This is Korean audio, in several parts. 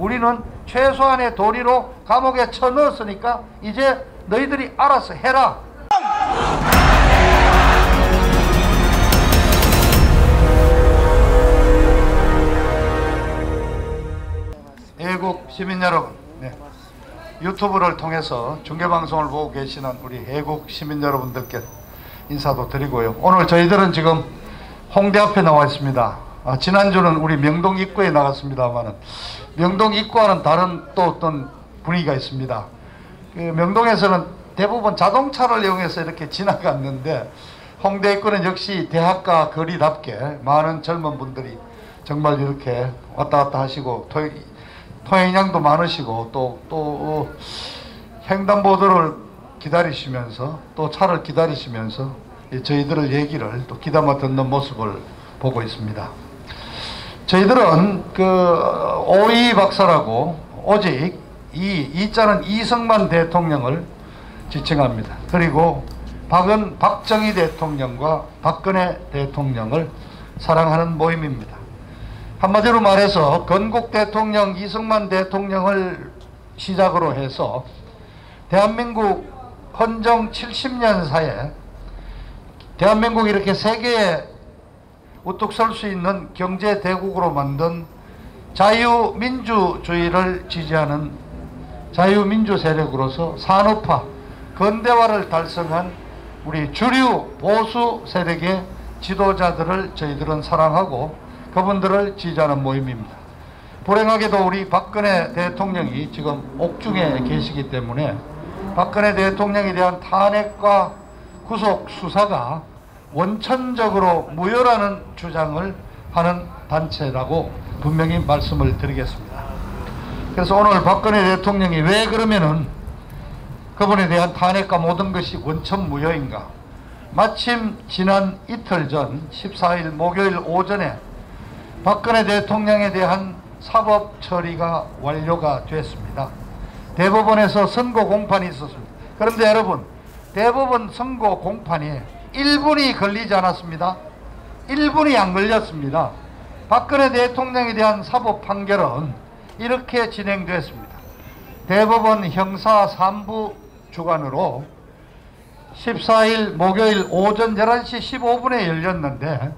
우리는 최소한의 도리로 감옥에 쳐넣었으니까 이제 너희들이 알아서 해라. 애국 시민 여러분, 유튜브를 통해서 중계방송을 보고 계시는 우리 애국 시민 여러분들께 인사도 드리고요. 오늘 저희들은 지금 홍대 앞에 나와 있습니다. 지난주는 우리 명동 입구에 나갔습니다만 명동 입구와는 다른 또 어떤 분위기가 있습니다. 그 명동에서는 대부분 자동차를 이용해서 이렇게 지나갔는데 홍대 입구는 역시 대학가 거리답게 많은 젊은 분들이 정말 이렇게 왔다 갔다 하시고 통행량도 많으시고 또 횡단보도를 기다리시면서 또 차를 기다리시면서 저희들의 얘기를 또 귀담아 듣는 모습을 보고 있습니다. 저희들은 그 오이 박사라고 오직 이자는 이승만 대통령을 지칭합니다. 그리고 박정희 대통령과 박근혜 대통령을 사랑하는 모임입니다. 한마디로 말해서 건국 대통령 이승만 대통령을 시작으로 해서 대한민국 헌정 70년사에 대한민국이 이렇게 세계에 우뚝 설 수 있는 경제 대국으로 만든 자유민주주의를 지지하는 자유민주 세력으로서 산업화, 근대화를 달성한 우리 주류 보수 세력의 지도자들을 저희들은 사랑하고 그분들을 지지하는 모임입니다. 불행하게도 우리 박근혜 대통령이 지금 옥중에 계시기 때문에 박근혜 대통령에 대한 탄핵과 구속 수사가 원천적으로 무효라는 주장을 하는 단체라고 분명히 말씀을 드리겠습니다. 그래서 오늘 박근혜 대통령이 왜 그러면은 그분에 대한 탄핵과 모든 것이 원천 무효인가? 마침 지난 이틀 전 14일 목요일 오전에 박근혜 대통령에 대한 사법 처리가 완료가 됐습니다. 대법원에서 선고 공판이 있었습니다. 그런데 여러분, 대법원 선고 공판이 1분이 걸리지 않았습니다. 1분이 안 걸렸습니다. 박근혜 대통령에 대한 사법 판결은 이렇게 진행됐습니다. 대법원 형사 3부 주관으로 14일 목요일 오전 11시 15분에 열렸는데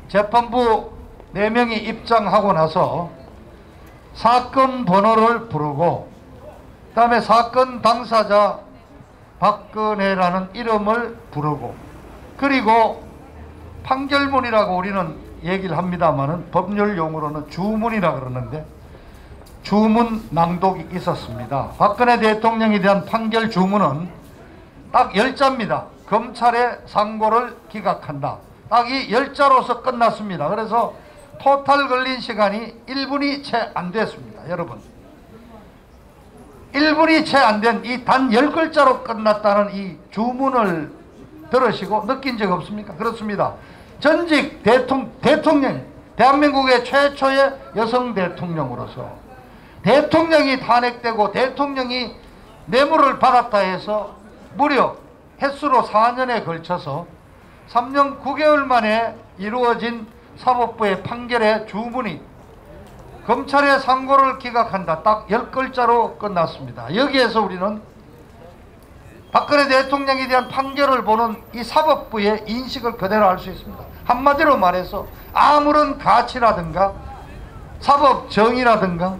재판부 4명이 입장하고 나서 사건 번호를 부르고 그 다음에 사건 당사자 박근혜라는 이름을 부르고 그리고 판결문이라고 우리는 얘기를 합니다만은 법률 용어로는 주문이라 그러는데 주문 낭독이 있었습니다. 박근혜 대통령에 대한 판결 주문은 딱 10자입니다. 검찰의 상고를 기각한다. 딱 이 10자로서 끝났습니다. 그래서 토탈 걸린 시간이 1분이 채 안 됐습니다. 여러분, 1분이 채 안 된 이 단 10글자로 끝났다는 이 주문을 들으시고 느낀 적 없습니까? 그렇습니다. 전직 대통령, 대한민국의 최초의 여성 대통령으로서 대통령이 탄핵되고 대통령이 뇌물을 받았다 해서 무려 횟수로 4년에 걸쳐서 3년 9개월 만에 이루어진 사법부의 판결의 주문이 검찰의 상고를 기각한다. 딱 10글자로 끝났습니다. 여기에서 우리는 박근혜 대통령에 대한 판결을 보는 이 사법부의 인식을 그대로 알 수 있습니다. 한마디로 말해서 아무런 가치라든가 사법 정의라든가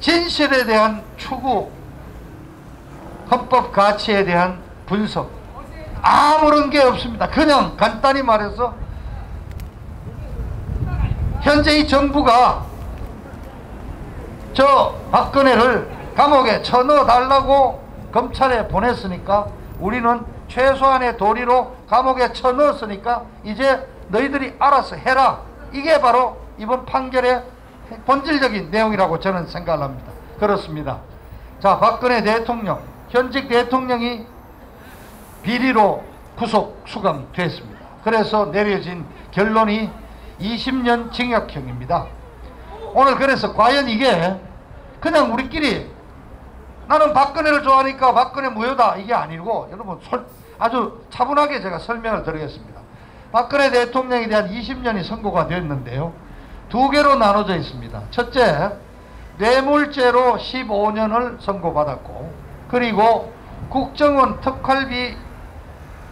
진실에 대한 추구, 헌법 가치에 대한 분석, 아무런 게 없습니다. 그냥 간단히 말해서 현재 이 정부가 저 박근혜를 감옥에 쳐넣어 달라고 검찰에 보냈으니까 우리는 최소한의 도리로 감옥에 쳐넣었으니까 이제 너희들이 알아서 해라. 이게 바로 이번 판결의 본질적인 내용이라고 저는 생각을 합니다. 그렇습니다. 자, 박근혜 대통령, 현직 대통령이 비리로 구속 수감됐습니다. 그래서 내려진 결론이 20년 징역형입니다. 오늘 그래서 과연 이게 그냥 우리끼리 나는 박근혜를 좋아하니까 박근혜 무효다 이게 아니고 여러분 아주 차분하게 제가 설명을 드리겠습니다. 박근혜 대통령에 대한 20년이 선고가 됐는데요. 두 개로 나눠져 있습니다. 첫째, 뇌물죄로 15년을 선고받았고, 그리고 국정원 특활비,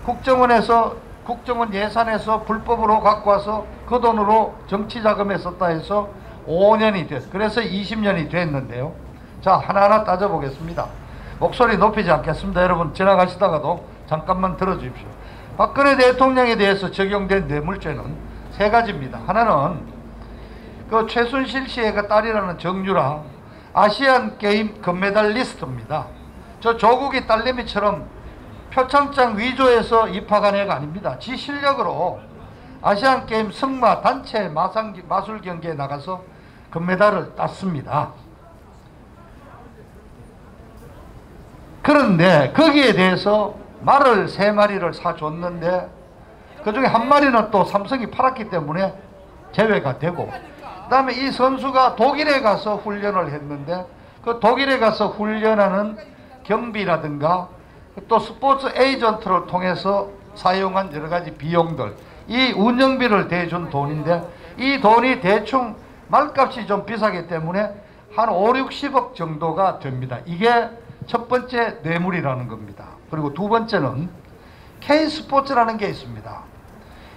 국정원 예산에서 불법으로 갖고 와서 그 돈으로 정치자금에 썼다 해서 5년이 됐어요. 그래서 20년이 됐는데요. 자, 하나하나 따져보겠습니다. 목소리 높이지 않겠습니다. 여러분 지나가시다가도 잠깐만 들어주십시오. 박근혜 대통령에 대해서 적용된 뇌물죄는 세 가지입니다. 하나는 그 최순실 씨의 그 딸이라는 정유라, 아시안 게임 금메달리스트입니다. 저 조국이 딸내미처럼 표창장 위조해서 입학한 애가 아닙니다. 지 실력으로 아시안 게임 승마 단체 마술 경기에 나가서 금메달을 땄습니다. 그런데 거기에 대해서 말을 3마리를 사줬는데 그 중에 한 마리는 또 삼성이 팔았기 때문에 제외가 되고, 그 다음에 이 선수가 독일에 가서 훈련을 했는데 그 독일에 가서 훈련하는 경비라든가 또 스포츠 에이전트를 통해서 사용한 여러가지 비용들, 이 운영비를 대준 돈인데 이 돈이 대충 말값이 좀 비싸기 때문에 한 5, 60억 정도가 됩니다. 이게 첫 번째 뇌물이라는 겁니다. 그리고 두 번째는 K스포츠라는 게 있습니다.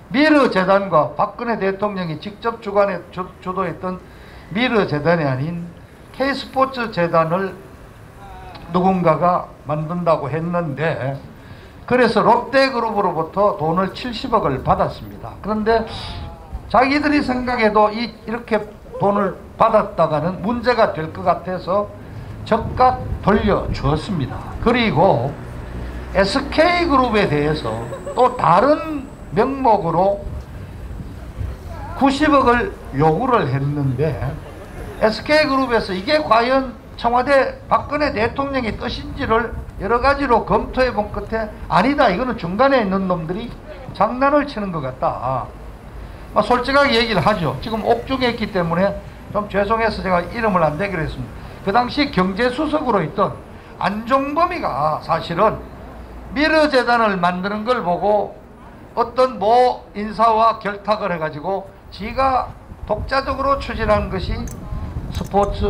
미르재단과 박근혜 대통령이 직접 주도했던 미르재단이 아닌 K스포츠 재단을 누군가가 만든다고 했는데, 그래서 롯데그룹으로부터 돈을 70억을 받았습니다. 그런데 자기들이 생각해도 이렇게 돈을 받았다가는 문제가 될 것 같아서 적각 돌려주었습니다. 그리고 SK그룹에 대해서 또 다른 명목으로 90억을 요구를 했는데 SK그룹에서 이게 과연 청와대 박근혜 대통령의 뜻인지를 여러 가지로 검토해 본 끝에 아니다, 이거는 중간에 있는 놈들이 장난을 치는 것 같다, 솔직하게 얘기를 하죠. 지금 옥중에 있기 때문에 좀 죄송해서 제가 이름을 안 대기로 했습니다. 그 당시 경제수석으로 있던 안종범이가 사실은 미르재단을 만드는 걸 보고 어떤 모 인사와 결탁을 해가지고 지가 독자적으로 추진한 것이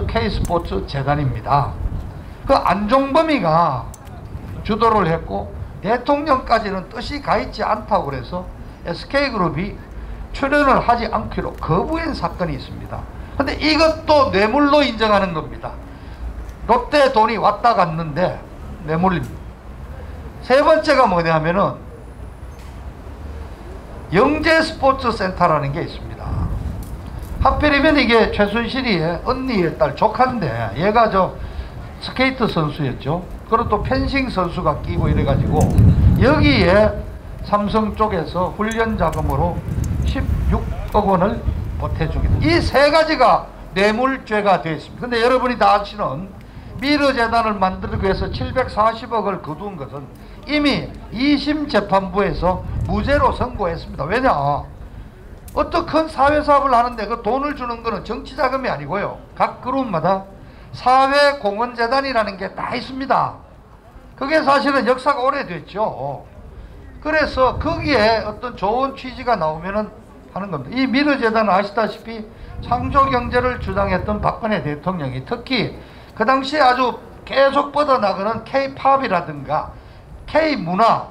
K스포츠 재단입니다. 그 안종범이가 주도를 했고 대통령까지는 뜻이 가 있지 않다고 그래서 SK그룹이 출연을 하지 않기로 거부한 사건이 있습니다. 근데 이것도 뇌물로 인정하는 겁니다. 롯데 돈이 왔다 갔는데 뇌물입니다. 세 번째가 뭐냐면은 영재스포츠센터라는 게 있습니다. 하필이면 이게 최순실이의 언니의 딸 조카인데 얘가 저 스케이트 선수였죠. 그리고 또 펜싱 선수가 끼고 이래가지고 여기에 삼성 쪽에서 훈련 자금으로 16억 원을 보태주겠다. 이 세 가지가 뇌물죄가 되어 있습니다. 근데 여러분이 다 아시는 미르재단을 만들기 위해서 740억을 거둔 것은 이미 2심 재판부에서 무죄로 선고했습니다. 왜냐? 어떤 큰 사회사업을 하는데 그 돈을 주는 것은 정치자금이 아니고요, 각 그룹마다 사회공헌재단이라는 게 다 있습니다. 그게 사실은 역사가 오래됐죠. 그래서 거기에 어떤 좋은 취지가 나오면은 하는 겁니다. 이 미르재단은 아시다시피 창조경제를 주장했던 박근혜 대통령이 특히 그 당시에 아주 계속 뻗어나가는 K-팝이라든가 K-문화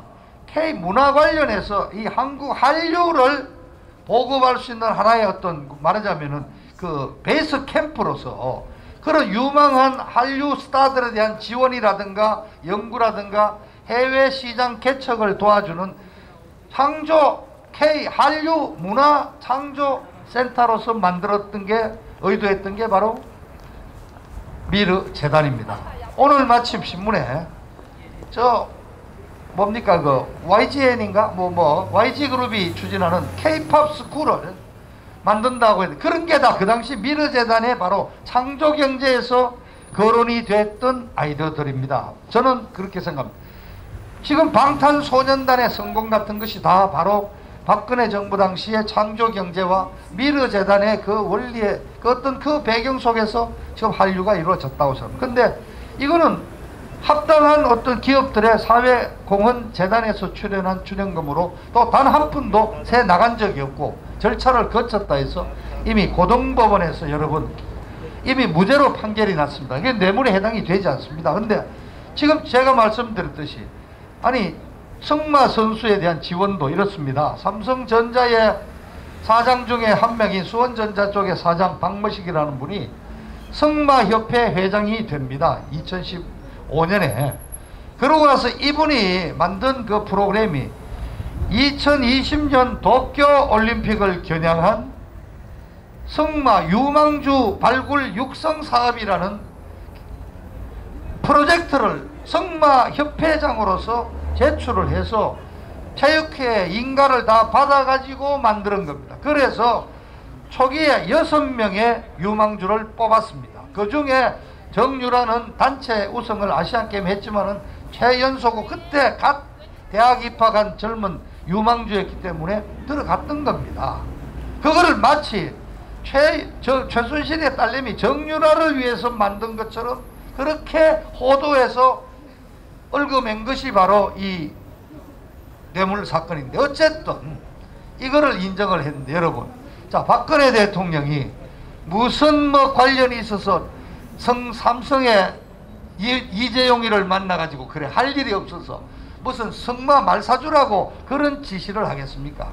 관련해서 이 한국 한류를 보급할 수 있는 하나의 어떤 말하자면은 그 베이스 캠프로서 그런 유망한 한류 스타들에 대한 지원이라든가 연구라든가 해외 시장 개척을 도와주는 창조 K 한류 문화 창조 센터로서 만들었던 게 의도했던 게 바로 미르 재단입니다. 오늘 마침 신문에 저 뭡니까 그 YGN인가 YG그룹이 추진하는 K-팝 스쿨을 만든다고 했는데 그런 게 다 그 당시 미르 재단의 바로 창조경제에서 거론이 됐던 아이디어들입니다. 저는 그렇게 생각합니다. 지금 방탄소년단의 성공 같은 것이 다 바로 박근혜 정부 당시의 창조경제와 미르재단의 그 원리의 그 어떤 그 배경 속에서 지금 한류가 이루어졌다고 생각합니다. 근데 이거는 합당한 어떤 기업들의 사회공헌재단에서 출연한 출연금으로 또 단 한 푼도 새 나간 적이 없고 절차를 거쳤다 해서 이미 고등법원에서 여러분 이미 무죄로 판결이 났습니다. 이게 뇌물에 해당이 되지 않습니다. 근데 지금 제가 말씀드렸듯이 아니 승마 선수에 대한 지원도 이렇습니다. 삼성전자의 사장 중에 한 명인 수원전자 쪽의 사장 박머식이라는 분이 승마협회 회장이 됩니다. 2015년에. 그러고 나서 이분이 만든 그 프로그램이 2020년 도쿄올림픽을 겨냥한 승마 유망주 발굴 육성 사업이라는 프로젝트를 승마협회장으로서 제출을 해서 체육회 인가를 다 받아가지고 만드는 겁니다. 그래서 초기에 6명의 유망주를 뽑았습니다. 그 중에 정유라는 단체 우승을 아시안게임 했지만은 최연소고 그때 갓 대학 입학한 젊은 유망주였기 때문에 들어갔던 겁니다. 그거를 마치 최순실의 딸내미 정유라를 위해서 만든 것처럼 그렇게 호도해서 얽어맨 것이 바로 이 뇌물 사건인데, 어쨌든 이거를 인정을 했는데, 여러분, 자, 박근혜 대통령이 무슨 뭐 관련이 있어서 삼성의 이재용이를 만나가지고 그래 할 일이 없어서 무슨 승마 말사주라고 그런 지시를 하겠습니까?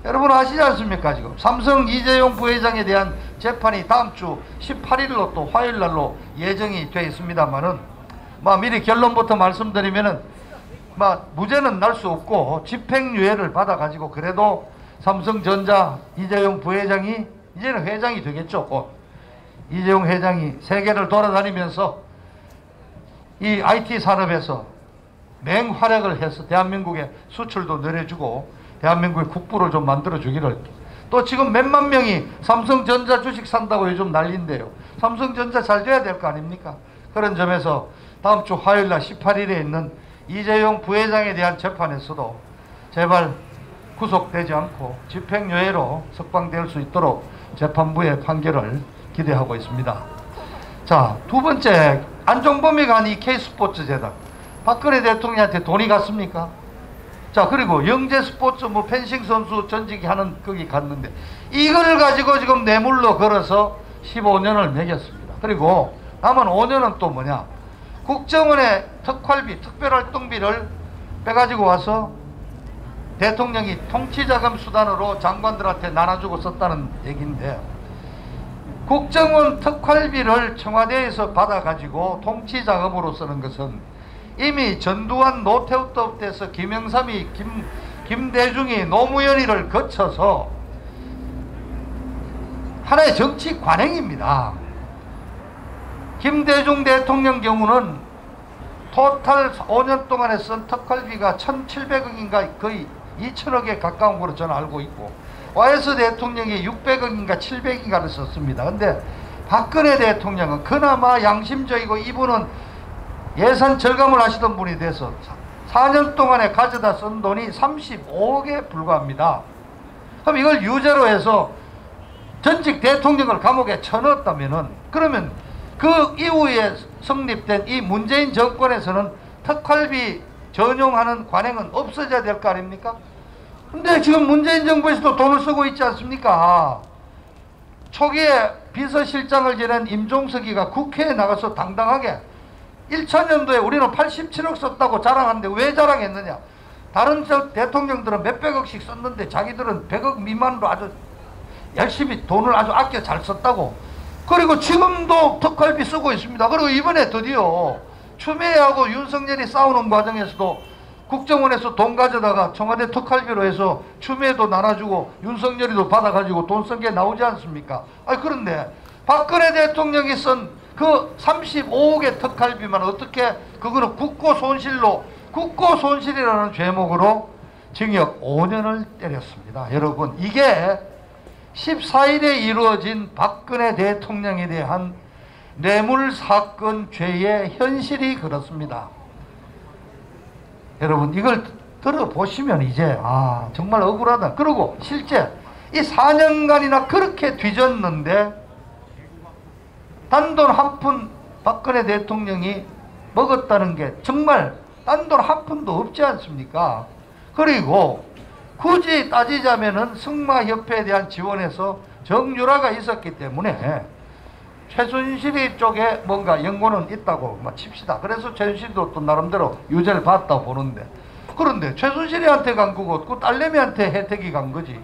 여러분 아시지 않습니까? 지금 삼성 이재용 부회장에 대한 재판이 다음 주 18일로 또 화요일날로 예정이 되어 있습니다만은 미리 결론부터 말씀드리면은 무죄는 날 수 없고 집행유예를 받아가지고 그래도 삼성전자 이재용 부회장이 이제는 회장이 되겠죠. 곧 이재용 회장이 세계를 돌아다니면서 이 IT 산업에서 맹활약을 해서 대한민국의 수출도 늘려주고 대한민국의 국부를 좀 만들어주기를, 또 지금 몇만 명이 삼성전자 주식 산다고 요즘 난리인데요. 삼성전자 잘 돼야 될 거 아닙니까? 그런 점에서 다음 주 화요일날 18일에 있는 이재용 부회장에 대한 재판에서도 제발 구속되지 않고 집행유예로 석방될 수 있도록 재판부의 판결을 기대하고 있습니다. 자, 두 번째, 안종범이가 한 이 K스포츠 재단, 박근혜 대통령한테 돈이 갔습니까? 자, 그리고 영재스포츠 펜싱 선수 전직이 하는 거기 갔는데 이걸 가지고 지금 뇌물로 걸어서 15년을 매겼습니다. 그리고 남은 5년은 또 뭐냐, 국정원의 특활비, 특별활동비를 빼가지고 와서 대통령이 통치자금 수단으로 장관들한테 나눠주고 썼다는 얘기인데, 국정원 특활비를 청와대에서 받아가지고 통치자금으로 쓰는 것은 이미 전두환 노태우 때부터 김영삼이 김대중이 노무현이를 거쳐서 하나의 정치 관행입니다. 김대중 대통령 경우는 토탈 5년 동안에 쓴 특활비가 1,700억인가 거의 2천억에 가까운 걸로 저는 알고 있고, YS 대통령이 600억인가 700억인가를 썼습니다. 근데 박근혜 대통령은 그나마 양심적이고 이분은 예산 절감을 하시던 분이 돼서 4년 동안에 가져다 쓴 돈이 35억에 불과합니다. 그럼 이걸 유죄로 해서 전직 대통령을 감옥에 쳐넣었다면은, 그러면 그 이후에 성립된 이 문재인 정권에서는 특활비 전용하는 관행은 없어져야 될 거 아닙니까? 근데 지금 문재인 정부에서도 돈을 쓰고 있지 않습니까? 초기에 비서실장을 지낸 임종석이가 국회에 나가서 당당하게 2000년도에 우리는 87억 썼다고 자랑하는데 왜 자랑했느냐? 다른 대통령들은 몇백억씩 썼는데 자기들은 100억 미만으로 아주 열심히 돈을 아주 아껴 잘 썼다고. 그리고 지금도 특활비 쓰고 있습니다. 그리고 이번에 드디어 추미애하고 윤석열이 싸우는 과정에서도 국정원에서 돈 가져다가 청와대 특활비로 해서 추미애도 나눠주고 윤석열이도 받아가지고 돈 쓴 게 나오지 않습니까? 그런데 박근혜 대통령이 쓴 그 35억의 특활비만 어떻게, 그거는 국고손실이라는 죄목으로 징역 5년을 때렸습니다. 여러분, 이게 14일에 이루어진 박근혜 대통령에 대한 뇌물사건 죄의 현실이 그렇습니다. 여러분, 이걸 들어보시면 이제 정말 억울하다. 그리고 실제 이 4년간이나 그렇게 뒤졌는데 단돈 한 푼 박근혜 대통령이 먹었다는 게 정말 단돈 한 푼도 없지 않습니까? 그리고 굳이 따지자면은 승마협회에 대한 지원에서 정유라가 있었기 때문에 최순실이 쪽에 뭔가 연고는 있다고 칩시다. 그래서 최순실도 또 나름대로 유죄를 받았다고 보는데, 그런데 최순실이한테 간 거고 그 딸내미한테 혜택이 간 거지.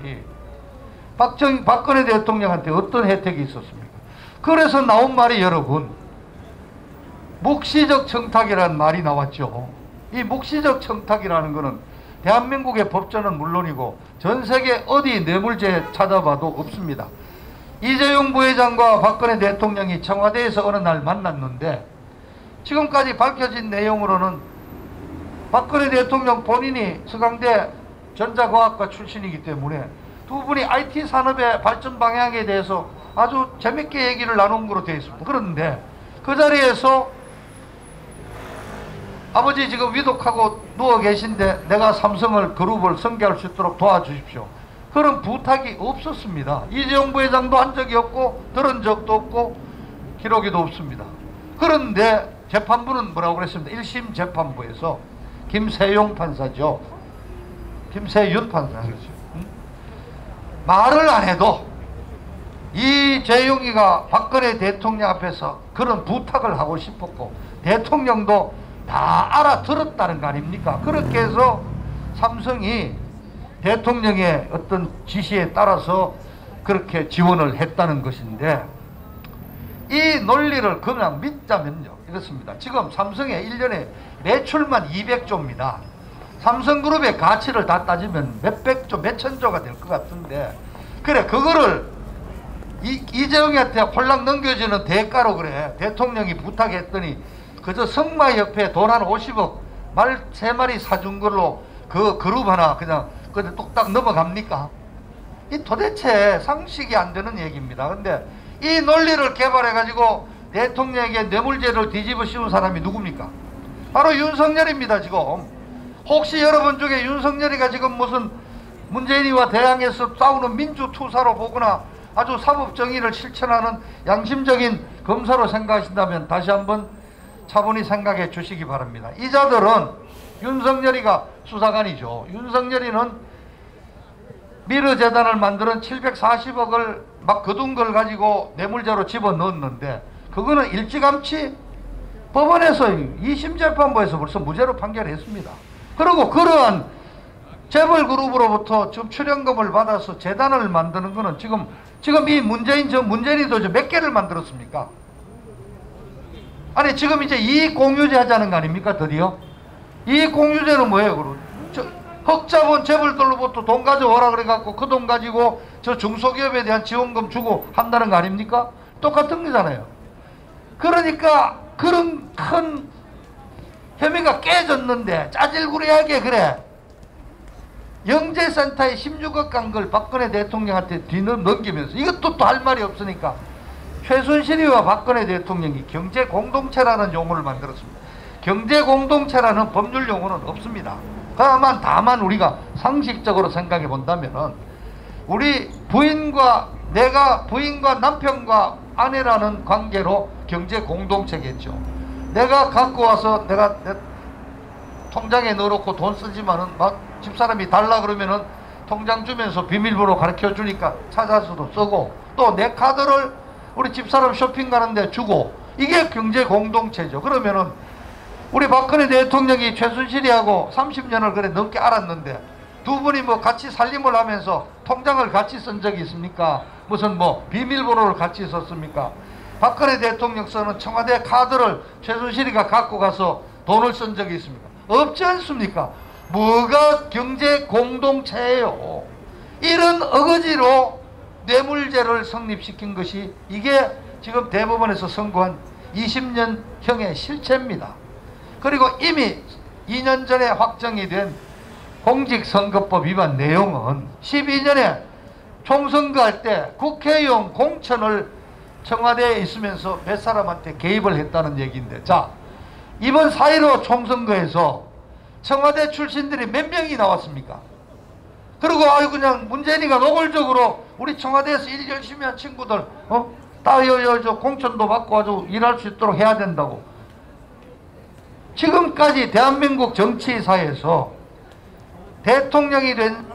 박근혜 대통령한테 어떤 혜택이 있었습니까? 그래서 나온 말이 여러분, 묵시적 청탁이라는 말이 나왔죠. 이 묵시적 청탁이라는 거는 대한민국의 법전은 물론이고 전 세계 어디 뇌물죄 찾아봐도 없습니다. 이재용 부회장과 박근혜 대통령이 청와대에서 어느 날 만났는데, 지금까지 밝혀진 내용으로는 박근혜 대통령 본인이 서강대 전자과학과 출신이기 때문에 두 분이 IT 산업의 발전 방향에 대해서 아주 재밌게 얘기를 나눈 거로 되어 있습니다. 그런데 그 자리에서 아버지 지금 위독하고 누워 계신데 내가 삼성을 그룹을 성계할 수 있도록 도와주십시오, 그런 부탁이 없었습니다. 이재용 부회장도 한 적이 없고 들은 적도 없고 기록에도 없습니다. 그런데 재판부는 뭐라고 그랬습니다. 1심 재판부에서 김세용 판사죠. 김세윤 판사. 말을 안 해도 이재용이가 박근혜 대통령 앞에서 그런 부탁을 하고 싶었고 대통령도 다 알아들었다는 거 아닙니까? 그렇게 해서 삼성이 대통령의 어떤 지시에 따라서 그렇게 지원을 했다는 것인데, 이 논리를 그냥 믿자면요 이렇습니다. 지금 삼성의 1년에 매출만 200조입니다. 삼성그룹의 가치를 다 따지면 몇백조, 몇천조가 될 것 같은데, 그래 그거를 이재용한테 홀랑 넘겨주는 대가로 그래 대통령이 부탁했더니 그저 성마협회 돈 한 50억 말 3마리 사준 걸로 그 그룹 하나 그냥 그냥 뚝딱 넘어갑니까? 이 도대체 상식이 안 되는 얘기입니다. 근데 이 논리를 개발해 가지고 대통령에게 뇌물죄를 뒤집어 씌운 사람이 누굽니까? 바로 윤석열입니다. 지금 혹시 여러분 중에 윤석열이가 지금 무슨 문재인이와 대항해서 싸우는 민주투사로 보거나 아주 사법정의를 실천하는 양심적인 검사로 생각하신다면 다시 한번 차분히 생각해 주시기 바랍니다. 이자들은 윤석열이가 수사관이죠. 윤석열이는 미르재단을 만드는 740억을 막 거둔 걸 가지고 뇌물죄로 집어넣었는데, 그거는 일찌감치 법원에서 2심 재판부에서 벌써 무죄로 판결했습니다. 그리고 그러한 재벌그룹으로부터 지금 출연금을 받아서 재단을 만드는 거는 지금 이 문재인이도 몇 개를 만들었습니까? 아니 지금 이제 이익공유제 하자는 거 아닙니까? 드디어 이익공유제는 뭐예요? 그럼 흑자본 재벌들로부터 돈 가져오라 그래갖고 그 돈 가지고 저 중소기업에 대한 지원금 주고 한다는 거 아닙니까? 똑같은 거잖아요. 그러니까 그런 큰 혐의가 깨졌는데 짜질구리하게 그래 영재센터에 16억 간 걸 박근혜 대통령한테 넘기면서 이것도 또 할 말이 없으니까 최순실이와 박근혜 대통령이 경제공동체라는 용어를 만들었습니다. 경제공동체라는 법률 용어는 없습니다. 다만 우리가 상식적으로 생각해 본다면은 우리 내가 부인과 남편과 아내라는 관계로 경제공동체겠죠. 내가 갖고 와서 내가 내 통장에 넣어놓고 돈 쓰지만은 막 집사람이 달라 그러면은 통장 주면서 비밀번호 가르쳐 주니까 찾아서도 쓰고, 또 내 카드를 우리 집사람 쇼핑 가는데 주고, 이게 경제 공동체죠. 그러면은 우리 박근혜 대통령이 최순실이하고 30년을 그래 넘게 알았는데 두 분이 뭐 같이 살림을 하면서 통장을 같이 쓴 적이 있습니까? 무슨 뭐 비밀번호를 같이 썼습니까? 박근혜 대통령 쓰는 청와대 카드를 최순실이가 갖고 가서 돈을 쓴 적이 있습니까? 없지 않습니까? 뭐가 경제 공동체예요? 이런 어거지로 뇌물죄를 성립시킨 것이 이게 지금 대법원에서 선고한 20년형의 실체입니다. 그리고 이미 2년 전에 확정이 된 공직선거법 위반 내용은 12년에 총선거할 때 국회의원 공천을 청와대에 있으면서 몇 사람한테 개입을 했다는 얘기인데, 자 이번 4.15 총선거에서 청와대 출신들이 몇 명이 나왔습니까? 그리고 그냥 문재인이가 노골적으로 우리 청와대에서 일 열심히 한 친구들 저 공천도 받고 아주 일할 수 있도록 해야 된다고. 지금까지 대한민국 정치사에서 대통령이 된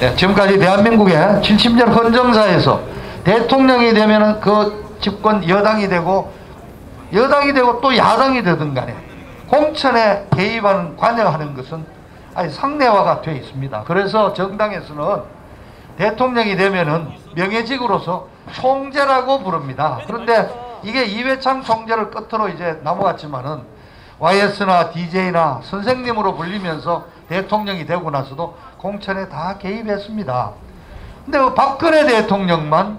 네, 지금까지 대한민국의 70년 헌정사에서 대통령이 되면은 그 집권 여당이 되고 또 야당이 되든 간에 공천에 개입하는 관여하는 것은 아니 상례화가 되어 있습니다. 그래서 정당에서는 대통령이 되면은 명예직으로서 총재라고 부릅니다. 그런데 이게 이회창 총재를 끝으로 이제 넘어갔지만은 YS나 DJ나 선생님으로 불리면서 대통령이 되고 나서도 공천에 다 개입했습니다. 근데 그 박근혜 대통령만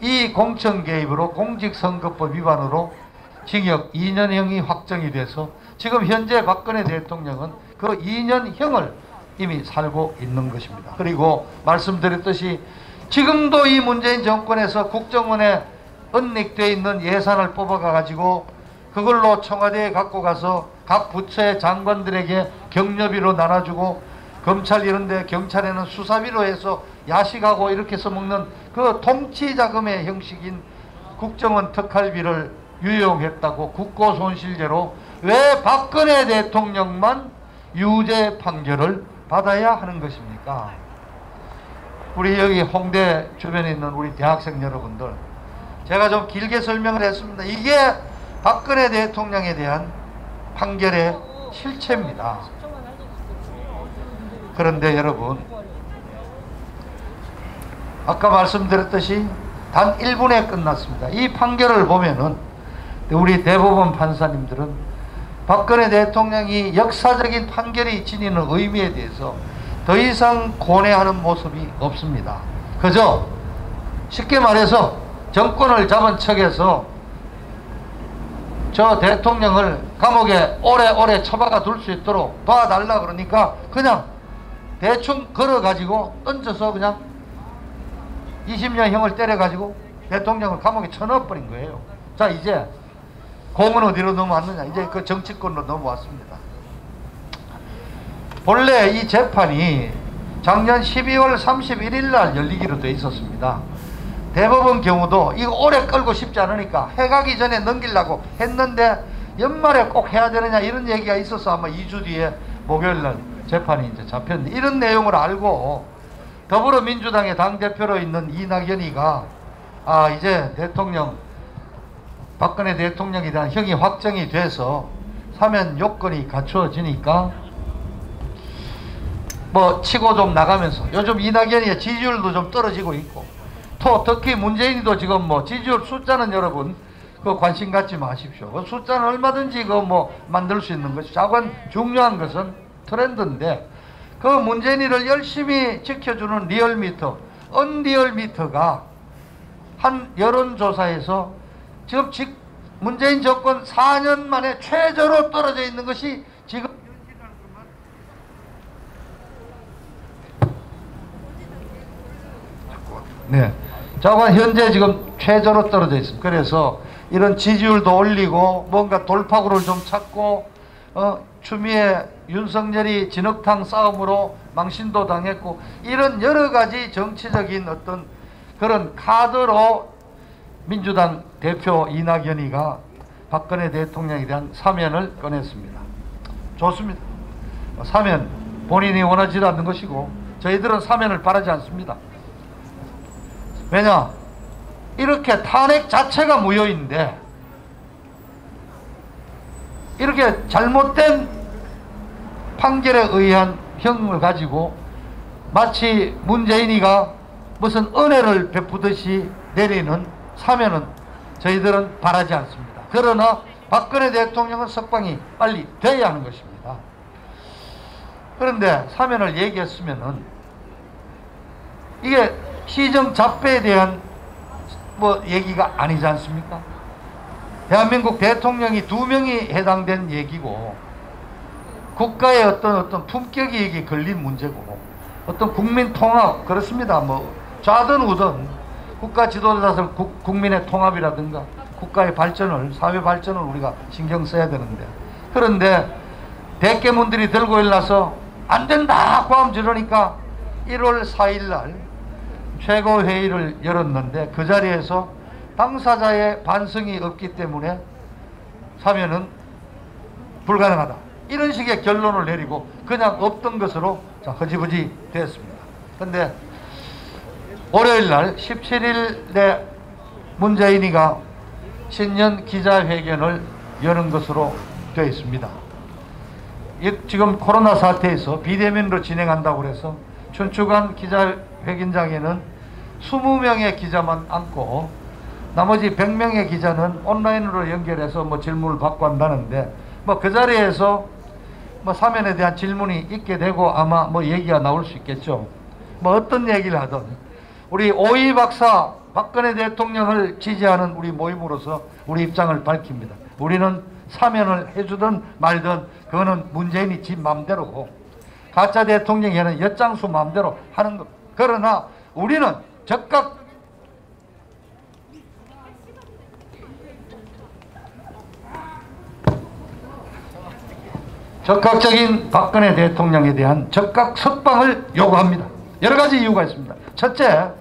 이 공천 개입으로 공직선거법 위반으로 징역 2년형이 확정이 돼서 지금 현재 박근혜 대통령은 그 2년형을 이미 살고 있는 것입니다. 그리고 말씀드렸듯이 지금도 이 문재인 정권에서 국정원에 은닉되어 있는 예산을 뽑아가 가지고 그걸로 청와대에 갖고 가서 각 부처의 장관들에게 경료비로 나눠주고 검찰 이런데 경찰에는 수사비로 해서 야식하고 이렇게 해서 먹는 그 통치자금의 형식인 국정원 특활비를 유용했다고 국고손실죄로 왜 박근혜 대통령만 유죄 판결을 받아야 하는 것입니까? 우리 여기 홍대 주변에 있는 우리 대학생 여러분들, 제가 좀 길게 설명을 했습니다. 이게 박근혜 대통령에 대한 판결의 실체입니다. 그런데 여러분, 아까 말씀드렸듯이 단 1분에 끝났습니다. 이 판결을 보면은 우리 대법원 판사님들은 박근혜 대통령이 역사적인 판결이 지니는 의미에 대해서 더 이상 고뇌하는 모습이 없습니다. 그저 쉽게 말해서 정권을 잡은 척해서 저 대통령을 감옥에 오래오래 처박아 둘 수 있도록 도와달라 그러니까 그냥 대충 걸어가지고 던져서 그냥 20년형을 때려가지고 대통령을 감옥에 쳐넣어버린 거예요. 자, 이제 공은 어디로 넘어왔느냐? 이제 그 정치권으로 넘어왔습니다. 본래 이 재판이 작년 12월 31일 날 열리기로 돼 있었습니다. 대법원 경우도 이거 오래 끌고 싶지 않으니까 해가기 전에 넘기려고 했는데 연말에 꼭 해야 되느냐 이런 얘기가 있어서 아마 2주 뒤에 목요일 날 재판이 이제 잡혔는데, 이런 내용을 알고 더불어민주당의 당대표로 있는 이낙연이가 이제 박근혜 대통령에 대한 형이 확정이 돼서 사면 요건이 갖추어지니까 뭐 치고 좀 나가면서, 요즘 이낙연이의 지지율도 좀 떨어지고 있고, 또 특히 문재인이도 지금 뭐 지지율 숫자는 여러분 그 관심 갖지 마십시오. 그 숫자는 얼마든지 그 뭐 만들 수 있는 것이, 자관 중요한 것은 트렌드인데, 그 문재인이를 열심히 지켜주는 리얼미터, 언리얼미터가 한 여론조사에서 지금 문재인 정권 4년 만에 최저로 떨어져 있는 것이 지금 자관 현재 지금 최저로 떨어져 있습니다. 그래서 이런 지지율도 올리고 뭔가 돌파구를 좀 찾고 추미애 윤석열이 진흙탕 싸움으로 망신도 당했고, 이런 여러가지 정치적인 어떤 그런 카드로 민주당 대표 이낙연이가 박근혜 대통령에 대한 사면을 꺼냈습니다. 좋습니다. 사면 본인이 원하지 않는 것이고 저희들은 사면을 바라지 않습니다. 왜냐? 이렇게 탄핵 자체가 무효인데 이렇게 잘못된 판결에 의한 형을 가지고 마치 문재인이가 무슨 은혜를 베푸듯이 내리는 사면은 저희들은 바라지 않습니다. 그러나 박근혜 대통령은 석방이 빨리 돼야 하는 것입니다. 그런데 사면을 얘기했으면은 이게 시정 잡배에 대한 뭐 얘기가 아니지 않습니까? 대한민국 대통령이 2명이 해당된 얘기고, 국가의 어떤 품격이 걸린 문제고, 어떤 국민 통합, 그렇습니다. 뭐 좌든 우든 국가 지도자들 국민의 통합이라든가 국가의 발전을, 사회 발전을 우리가 신경 써야 되는데, 그런데 대깨문들이 들고 일어나서 안 된다 고함 지르니까 1월 4일 날 최고회의를 열었는데 그 자리에서 당사자의 반성이 없기 때문에 사면은 불가능하다. 이런 식의 결론을 내리고 그냥 없던 것으로 허지부지 됐습니다. 근데 월요일날 17일에 문재인이가 신년 기자회견을 여는 것으로 되어 있습니다. 지금 코로나 사태에서 비대면으로 진행한다고 해서 춘추관 기자회견장에는 20명의 기자만 앉고 나머지 100명의 기자는 온라인으로 연결해서 질문을 받고 한다는데 그 자리에서 사면에 대한 질문이 있게 되고 아마 얘기가 나올 수 있겠죠. 어떤 얘기를 하든 우리 오이 박사 박근혜 대통령을 지지하는 우리 모임으로서 우리 입장을 밝힙니다. 우리는 사면을 해주든 말든 그거는 문재인이 지 맘대로고 가짜 대통령에는 엿장수 맘대로 하는 것. 그러나 우리는 적극적인 박근혜 대통령에 대한 적각 석방을 요구합니다. 여러 가지 이유가 있습니다. 첫째,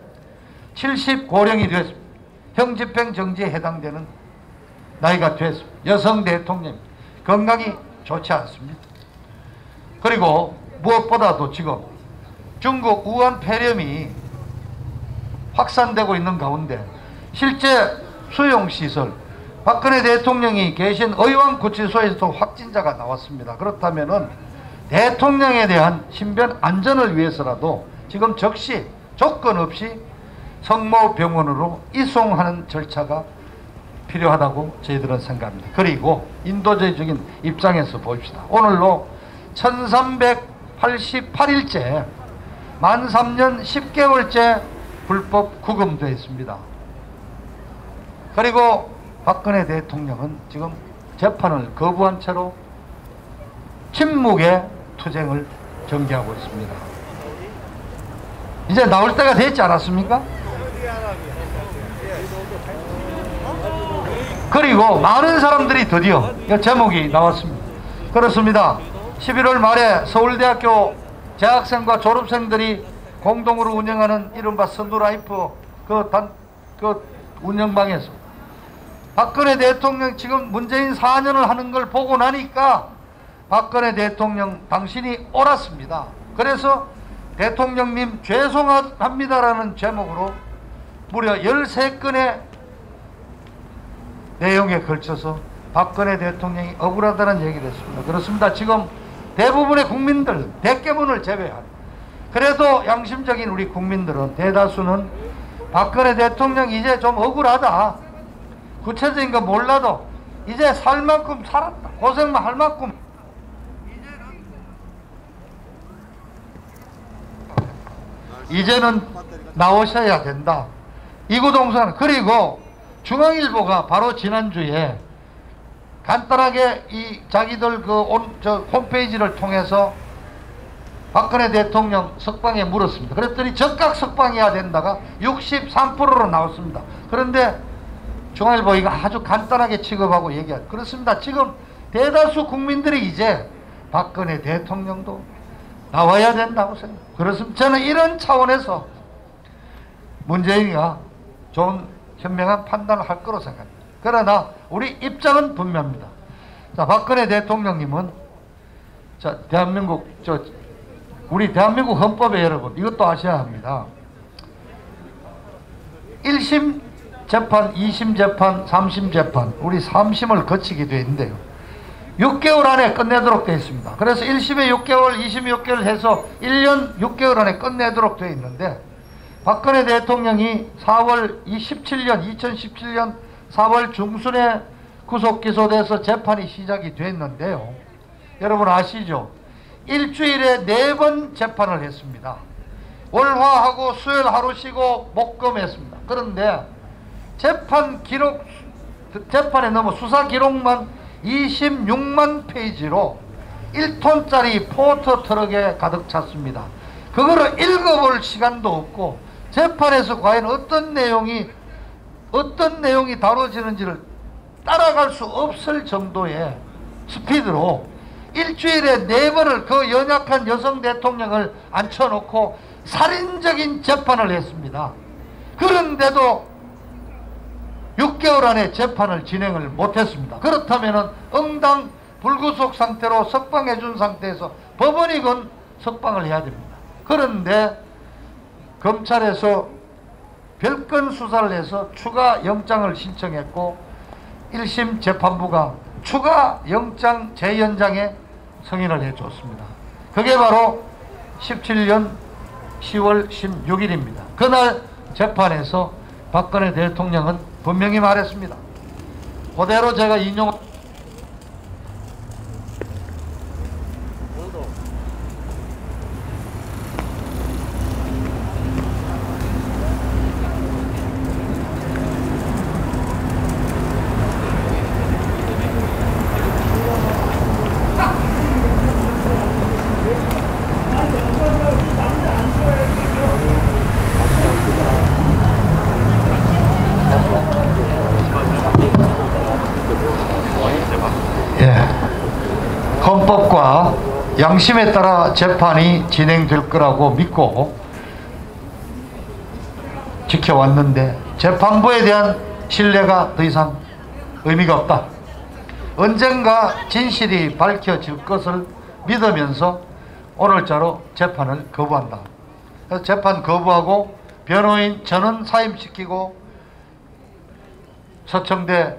70고령이 되었습니다. 형집행 정지에 해당되는 나이가 되었습니다. 여성 대통령 건강이 좋지 않습니다. 그리고 무엇보다도 지금 중국 우한 폐렴이 확산되고 있는 가운데 실제 수용시설 박근혜 대통령이 계신 의왕구치소에서도 확진자가 나왔습니다. 그렇다면은 대통령에 대한 신변 안전을 위해서라도 지금 즉시 조건 없이 성모병원으로 이송하는 절차가 필요하다고 저희들은 생각합니다. 그리고 인도주의적인 입장에서 봅시다. 오늘로 1388일째 만 3년 10개월째 불법 구금되어 있습니다. 그리고 박근혜 대통령은 지금 재판을 거부한 채로 침묵의 투쟁을 전개하고 있습니다. 이제 나올 때가 됐지 않았습니까? 그리고 많은 사람들이 드디어 제목이 나왔습니다. 그렇습니다. 11월 말에 서울대학교 재학생과 졸업생들이 공동으로 운영하는 이른바 선두라이프 그 운영방에서 박근혜 대통령 지금 문재인 4년을 하는 걸 보고 나니까 박근혜 대통령 당신이 옳았습니다. 그래서 대통령님 죄송합니다라는 제목으로 무려 13건의 내용에 걸쳐서 박근혜 대통령이 억울하다는 얘기를 했습니다. 그렇습니다. 지금 대부분의 국민들, 대개문을 제외한 그래도 양심적인 우리 국민들은 대다수는 박근혜 대통령 이제 좀 억울하다. 구체적인 건 몰라도 이제 살 만큼 살았다. 고생만 할 만큼 이제는 나오셔야 된다. 이구동성. 그리고 중앙일보가 바로 지난주에 간단하게 이 자기들 홈페이지를 통해서 박근혜 대통령 석방에 물었습니다. 그랬더니 적각 석방해야 된다가 63%로 나왔습니다. 그런데 중앙일보 이거 아주 간단하게 취급하고 얘기하죠. 그렇습니다. 지금 대다수 국민들이 이제 박근혜 대통령도 나와야 된다고 생각합니다. 그렇습니다. 저는 이런 차원에서 문재인이가 좋은 현명한 판단을 할 거로 생각합니다. 그러나 우리 입장은 분명합니다. 자, 박근혜 대통령님은 우리 대한민국 헌법에 여러분 이것도 아셔야 합니다. 1심 재판, 2심 재판, 3심 재판, 우리 3심을 거치게 되어 있는데요. 6개월 안에 끝내도록 되어 있습니다. 그래서 1심에 6개월, 2심에 6개월 해서 1년 6개월 안에 끝내도록 되어 있는데 박근혜 대통령이 2017년 4월 중순에 구속 기소돼서 재판이 시작이 됐는데요. 여러분 아시죠? 일주일에 4번 재판을 했습니다. 월화하고 수요일 하루 쉬고 목금했습니다. 그런데 재판에 너무 수사 기록만 26만 페이지로 1톤짜리 포터 트럭에 가득 찼습니다. 그거를 읽어볼 시간도 없고 재판에서 과연 어떤 내용이 다뤄지는지를 따라갈 수 없을 정도의 스피드로 일주일에 4번을 그 연약한 여성 대통령을 앉혀놓고 살인적인 재판을 했습니다. 그런데도 6개월 안에 재판을 진행을 못했습니다. 그렇다면 응당 불구속 상태로 석방해 준 상태에서 법원이 건 석방을 해야 됩니다. 그런데 검찰에서 별건 수사를 해서 추가 영장을 신청했고 1심 재판부가 추가 영장 재연장에 승인을 해줬습니다. 그게 바로 17년 10월 16일입니다. 그날 재판에서 박근혜 대통령은 분명히 말했습니다. 그대로 제가 인용 헌법과 양심에 따라 재판이 진행될 거라고 믿고 지켜왔는데 재판부에 대한 신뢰가 더 이상 의미가 없다. 언젠가 진실이 밝혀질 것을 믿으면서 오늘자로 재판을 거부한다. 그래서 재판 거부하고 변호인 전원 사임시키고 서청대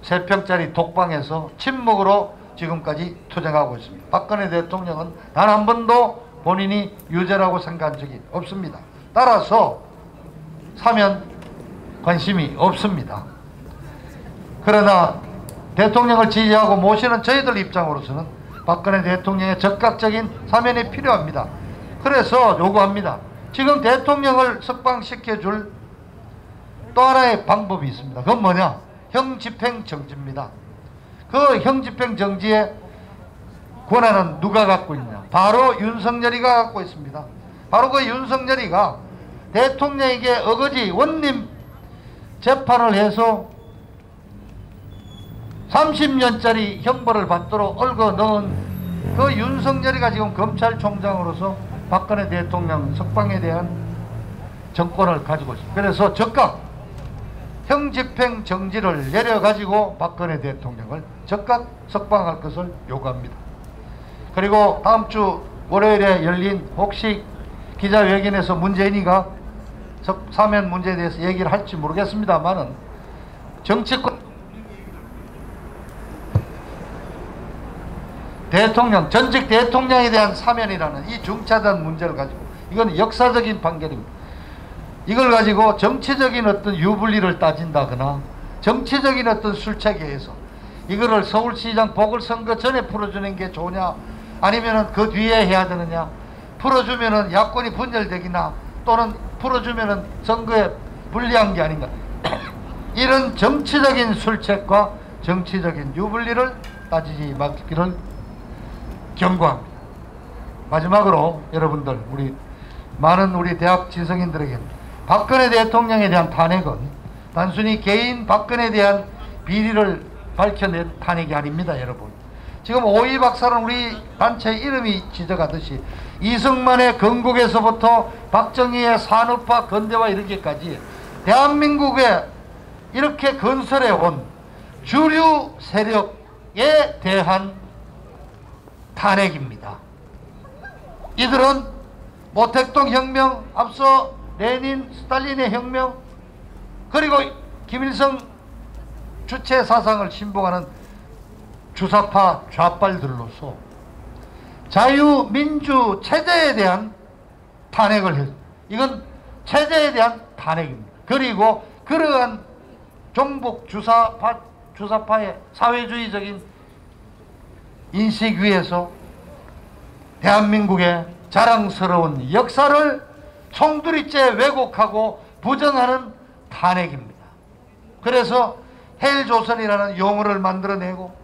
3평짜리 독방에서 침묵으로 지금까지 투쟁하고 있습니다. 박근혜 대통령은 단 한 번도 본인이 유죄라고 생각한 적이 없습니다. 따라서 사면 관심이 없습니다. 그러나 대통령을 지지하고 모시는 저희들 입장으로서는 박근혜 대통령의 적극적인 사면이 필요합니다. 그래서 요구합니다. 지금 대통령을 석방시켜줄 또 하나의 방법이 있습니다. 그건 뭐냐? 형집행정지입니다. 그 형집행정지의 권한은 누가 갖고 있냐? 바로 윤석열이가 갖고 있습니다. 바로 그 윤석열이가 대통령에게 어거지 원님 재판을 해서 30년짜리 형벌을 받도록 얽어 넣은 그 윤석열이가 지금 검찰총장으로서 박근혜 대통령 석방에 대한 정권을 가지고 있습니다. 그래서 즉각 형집행 정지를 내려가지고 박근혜 대통령을 즉각 석방할 것을 요구합니다. 그리고 다음 주 월요일에 열린 혹시 기자회견에서 문재인이가 사면 문제에 대해서 얘기를 할지 모르겠습니다만은 정치권 대통령, 전직 대통령에 대한 사면이라는 이 중차단 문제를 가지고 이건 역사적인 판결입니다. 이걸 가지고 정치적인 어떤 유불리를 따진다거나 정치적인 어떤 술책에서 이거를 서울시장 보궐선거 전에 풀어주는 게 좋으냐 아니면은 그 뒤에 해야 되느냐, 풀어주면은 야권이 분열되기나 또는 풀어주면은 선거에 불리한 게 아닌가 이런 정치적인 술책과 정치적인 유불리를 따지지 말기를 경고합니다. 마지막으로 여러분들 많은 우리 대학 지성인들에게 박근혜 대통령에 대한 탄핵은 단순히 개인 박근혜에 대한 비리를 밝혀낸 탄핵이 아닙니다. 여러분 지금 오이 박사는 우리 단체 이름이 지적하듯이 이승만의 건국에서부터 박정희의 산업화 건대화 이르기까지 대한민국에 이렇게 건설해 온 주류 세력에 대한 탄핵입니다. 이들은 모택동 혁명, 앞서 레닌, 스탈린의 혁명, 그리고 김일성 주체 사상을 신봉하는 주사파 좌빨들로서 자유민주 체제에 대한 탄핵을 했습니다. 이건 체제에 대한 탄핵입니다. 그리고 그러한 종북 주사파의 사회주의적인 인식 위에서 대한민국의 자랑스러운 역사를 총두리째 왜곡하고 부정하는 탄핵입니다. 그래서 헬조선이라는 용어를 만들어내고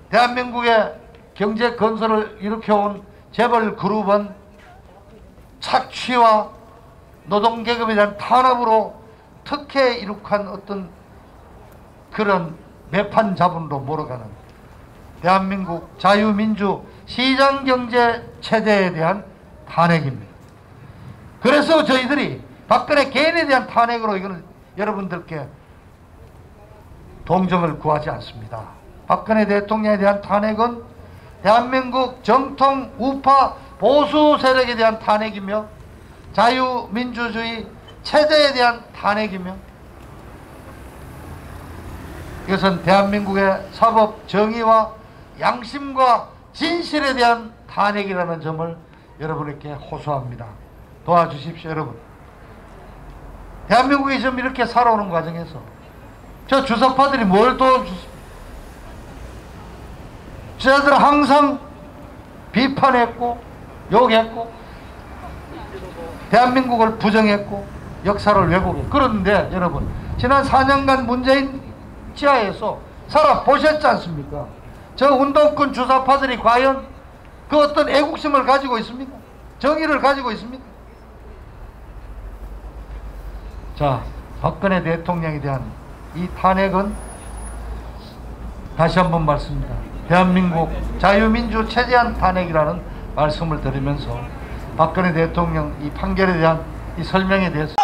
대한민국의 경제 건설을 일으켜온 재벌 그룹은 착취와 노동계급에 대한 탄압으로 특혜 이룩한 어떤 그런 매판 자본으로 몰아가는 대한민국 자유민주 시장경제 체제에 대한 탄핵입니다. 그래서 저희들이 박근혜 개인에 대한 탄핵으로 이거는 여러분들께 동정을 구하지 않습니다. 박근혜 대통령에 대한 탄핵은 대한민국 정통 우파 보수 세력에 대한 탄핵이며 자유민주주의 체제에 대한 탄핵이며 이것은 대한민국의 사법 정의와 양심과 진실에 대한 탄핵이라는 점을 여러분에게 호소합니다. 도와주십시오, 여러분. 대한민국이 지금 이렇게 살아오는 과정에서 저 주석파들이 뭘 도와주십니까? 저들은 항상 비판했고 욕했고 대한민국을 부정했고 역사를 왜곡했고 그런데 여러분 지난 4년간 문재인 지하에서 살아보셨지 않습니까? 저 운동권 주사파들이 과연 그 어떤 애국심을 가지고 있습니까? 정의를 가지고 있습니까? 자, 박근혜 대통령에 대한 이 탄핵은 다시 한번 말씀드립니다. 대한민국 자유민주 체제한 탄핵이라는 말씀을 드리면서 박근혜 대통령 이 판결에 대한 이 설명에 대해서